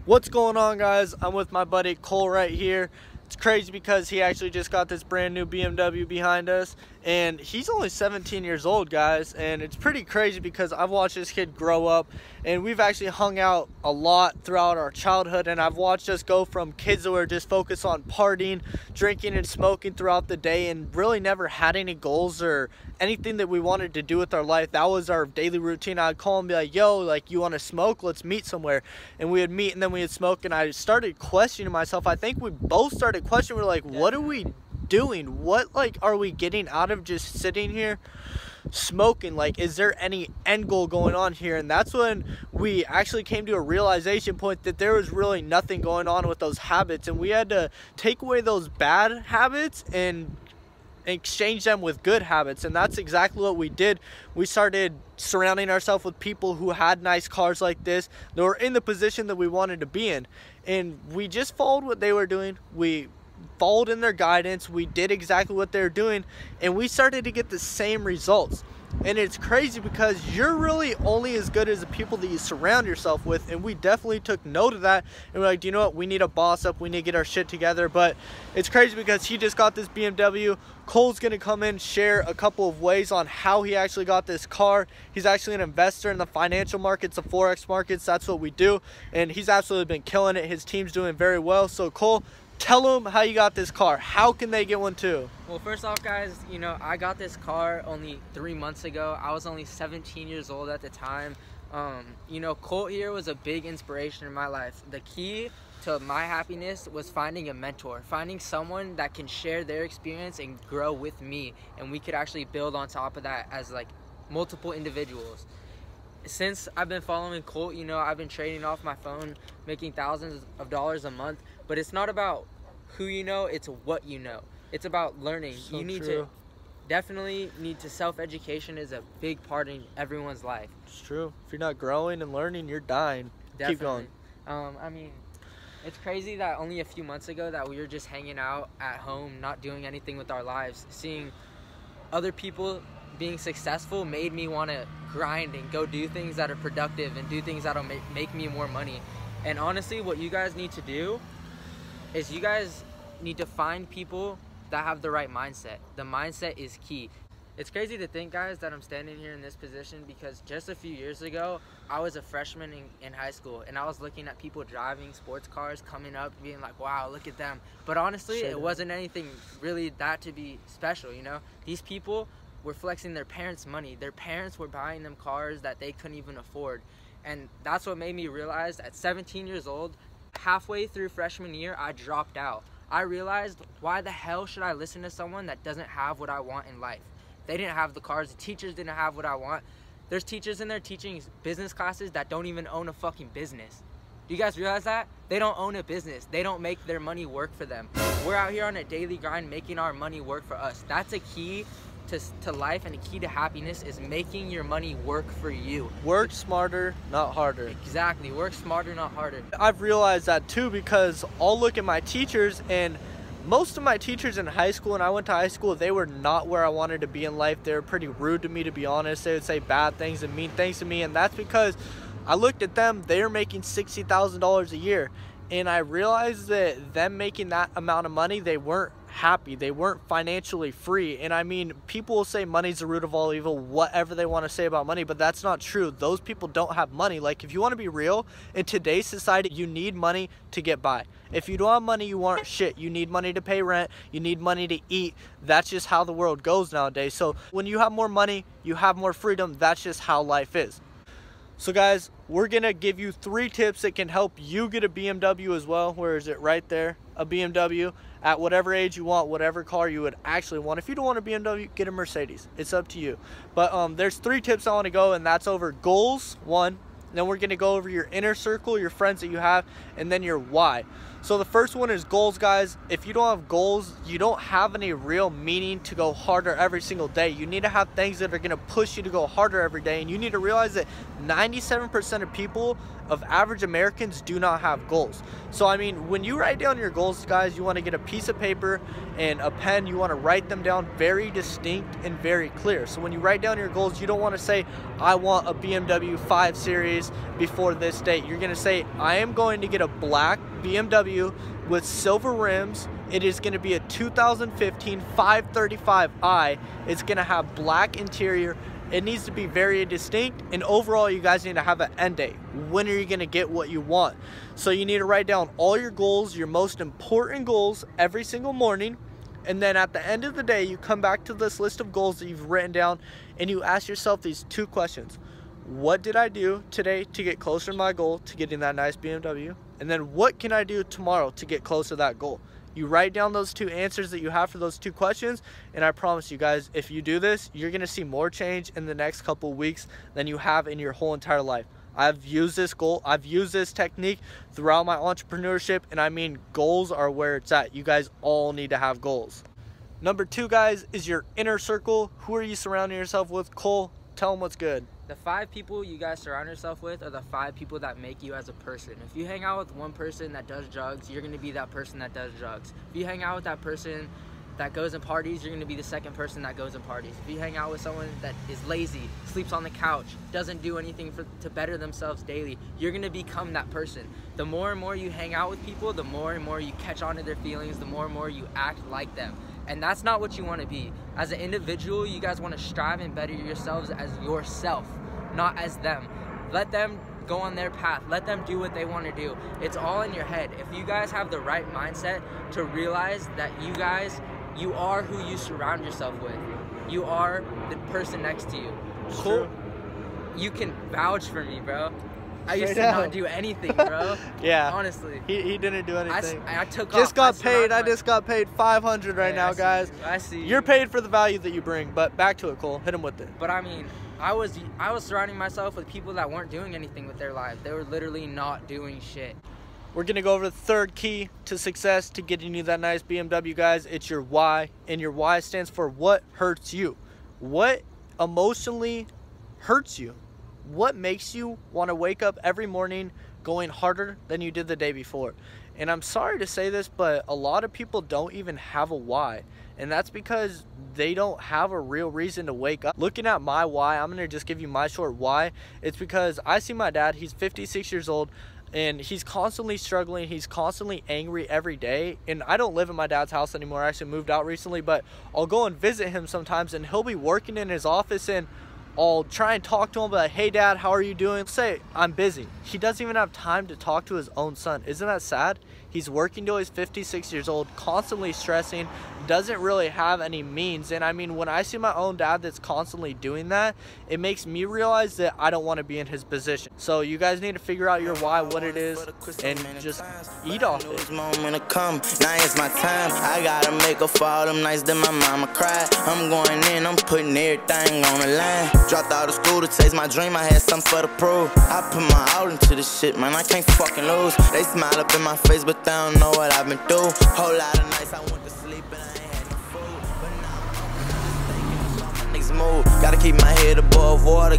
What's going on, guys? I'm with my buddy Cole right here. It's crazy because he actually just got this brand new BMW behind us, and he's only 17 years old, guys. And it's pretty crazy because I've watched this kid grow up, and we've actually hung out a lot throughout our childhood, and I've watched us go from kids that were just focused on partying, drinking and smoking throughout the day, and really never had any goals or anything that we wanted to do with our life. That was our daily routine. I'd call him and be like, yo, like, you want to smoke? Let's meet somewhere. And we would meet, and then we would smoke, and I started questioning myself. I think we both started questioning. We're like, what are we doing? What, like, are we getting out of just sitting here smoking? Like, is there any end goal going on here? And that's when we actually came to a realization point that there was really nothing going on with those habits, and we had to take away those bad habits and exchange them with good habits. And that's exactly what we did. We started surrounding ourselves with people who had nice cars like this, that were in the position that we wanted to be in, and we just followed what they were doing. We followed in their guidance. We did exactly what they were doing, and we started to get the same results. And it's crazy because you're really only as good as the people that you surround yourself with, and we definitely took note of that, and we're like, do you know what, we need a boss up, we need to get our shit together. But it's crazy because he just got this BMW. Cole's gonna come in, share a couple of ways on how he actually got this car. He's actually an investor in the financial markets, the forex markets. That's what we do, and he's absolutely been killing it. His team's doing very well. So Cole, tell them how you got this car. How can they get one too? Well, first off, guys, I got this car only 3 months ago. I was only 17 years old at the time. Colt here was a big inspiration in my life. The key to my happiness was finding a mentor, finding someone that can share their experience and grow with me, and we could actually build on top of that as like multiple individuals. Since I've been following Colt, I've been trading off my phone, making thousands of dollars a month. But it's not about who you know, it's what you know. It's about learning. So you need true. to self-education is a big part in everyone's life. It's true. If you're not growing and learning, you're dying. Definitely. Keep going. It's crazy that only a few months ago that we were just hanging out at home, not doing anything with our lives. Seeing other people being successful made me want to grind and go do things that are productive and do things that'll make me more money. And honestly, what you guys need to do is you guys need to find people that have the right mindset. The mindset is key. It's crazy to think, guys, that I'm standing here in this position because just a few years ago, I was a freshman in high school, and I was looking at people driving sports cars, coming up, being like, wow, look at them. But honestly, it wasn't anything really that to be special, These people were flexing their parents' money. Their parents were buying them cars that they couldn't even afford. And that's what made me realize at 17 years old, halfway through freshman year, I dropped out. I realized, why the hell should I listen to someone that doesn't have what I want in life? They didn't have the cars. The teachers didn't have what I want. There's teachers in there teaching business classes that don't even own a fucking business. Do you guys realize that? They don't own a business. They don't make their money work for them. We're out here on a daily grind making our money work for us. That's a key to life, and the key to happiness is making your money work for you. Work smarter, not harder. Exactly. Work smarter, not harder. I've realized that too because I'll look at my teachers, and most of my teachers in high school, when I went to high school, they were not where I wanted to be in life. They were pretty rude to me, to be honest. They would say bad things and mean things to me, and that's because I looked at them. They were making $60,000 a year, and I realized that them making that amount of money, they weren't happy. They weren't financially free. And I mean, people will say money's the root of all evil, whatever they want to say about money, but that's not true. Those people don't have money. Like, if you want to be real, in today's society, you need money to get by. If you don't have money, you aren't shit. You need money to pay rent. You need money to eat. That's just how the world goes nowadays. So when you have more money, you have more freedom. That's just how life is. So guys, we're gonna give you 3 tips that can help you get a BMW as well. Where is it? Right there. A BMW at whatever age you want, whatever car you would actually want. If you don't want a BMW, get a Mercedes. It's up to you. But there's 3 tips I want to go, and that's over goals, 1. Then we're gonna go over your inner circle, your friends that you have, and then your why. So the first one is goals, guys. If you don't have goals, you don't have any real meaning to go harder every single day. You need to have things that are gonna push you to go harder every day, and you need to realize that 97% of people, of average Americans, do not have goals. So I mean, when you write down your goals, guys, you want to get a piece of paper and a pen. You want to write them down very distinct and very clear. So when you write down your goals, you don't want to say, I want a BMW 5 Series days before this date. You're gonna say, I am going to get a black BMW with silver rims. It is going to be a 2015 535i. It's going to have black interior. It needs to be very distinct, and overall you guys need to have an end date. When are you going to get what you want? So you need to write down all your goals, your most important goals, every single morning, and then at the end of the day you come back to this list of goals that you've written down and you ask yourself these two questions. What did I do today to get closer to my goal, to getting that nice BMW? And then what can I do tomorrow to get closer to that goal? You write down those two answers that you have for those two questions, and I promise you guys, if you do this, you're going to see more change in the next couple weeks than you have in your whole entire life. I've used this goal, I've used this technique throughout my entrepreneurship, and I mean, goals are where it's at. You guys all need to have goals. Number 2, guys, is your inner circle. Who are you surrounding yourself with? Cole, tell them what's good. The 5 people you guys surround yourself with are the 5 people that make you as a person. If you hang out with one person that does drugs, you're going to be that person that does drugs. If you hang out with that person that goes and parties, you're going to be the second person that goes and parties. If you hang out with someone that is lazy, sleeps on the couch, doesn't do anything to better themselves daily, you're going to become that person. The more and more you hang out with people, the more and more you catch on to their feelings, the more and more you act like them. And that's not what you want to be. As an individual, you guys want to strive and better yourselves as yourself, not as them. Let them go on their path. Let them do what they want to do. It's all in your head. If you guys have the right mindset to realize that you are who you surround yourself with. You are the person next to you. Cool. You can vouch for me, bro. I used to not do anything, bro. Yeah. Honestly. He didn't do anything. I took just off. got paid. I just got paid $500 right now, guys. I see. You're paid for the value that you bring, but back to it, Cole. Hit him with it. But I mean, I was surrounding myself with people that weren't doing anything with their lives. They were literally not doing shit. We're going to go over the third key to success to getting you that nice BMW, guys. It's your why, and your why stands for what hurts you. What emotionally hurts you? What makes you want to wake up every morning going harder than you did the day before? And I'm sorry to say this, but a lot of people don't even have a why. And that's because they don't have a real reason to wake up. Looking at my why, I'm going to just give you my short why. It's because I see my dad, he's 56 years old, and he's constantly struggling. He's constantly angry every day. And I don't live in my dad's house anymore. I actually moved out recently, but I'll go and visit him sometimes, and he'll be working in his office, and I'll try and talk to him, like, hey dad, how are you doing? Say, I'm busy. He doesn't even have time to talk to his own son. Isn't that sad? He's working till he's 56 years old, constantly stressing, doesn't really have any means. And I mean, when I see my own dad that's constantly doing that, it makes me realize that I don't want to be in his position. So you guys need to figure out your why, what it is, and just eat off it. Moment to come, now it's my time. I gotta make up for all them nights that my mama cried. I'm going in, I'm putting everything on the line. Dropped out of school to chase my dream, I had something for the prove. I put my all into this shit, man, I can't fucking lose. They smile up in my face, but they don't know what I've been through. Whole lot of nights I went to sleep and I ain't had no food. But now I'm just thinking about my next move. Gotta keep my head above water,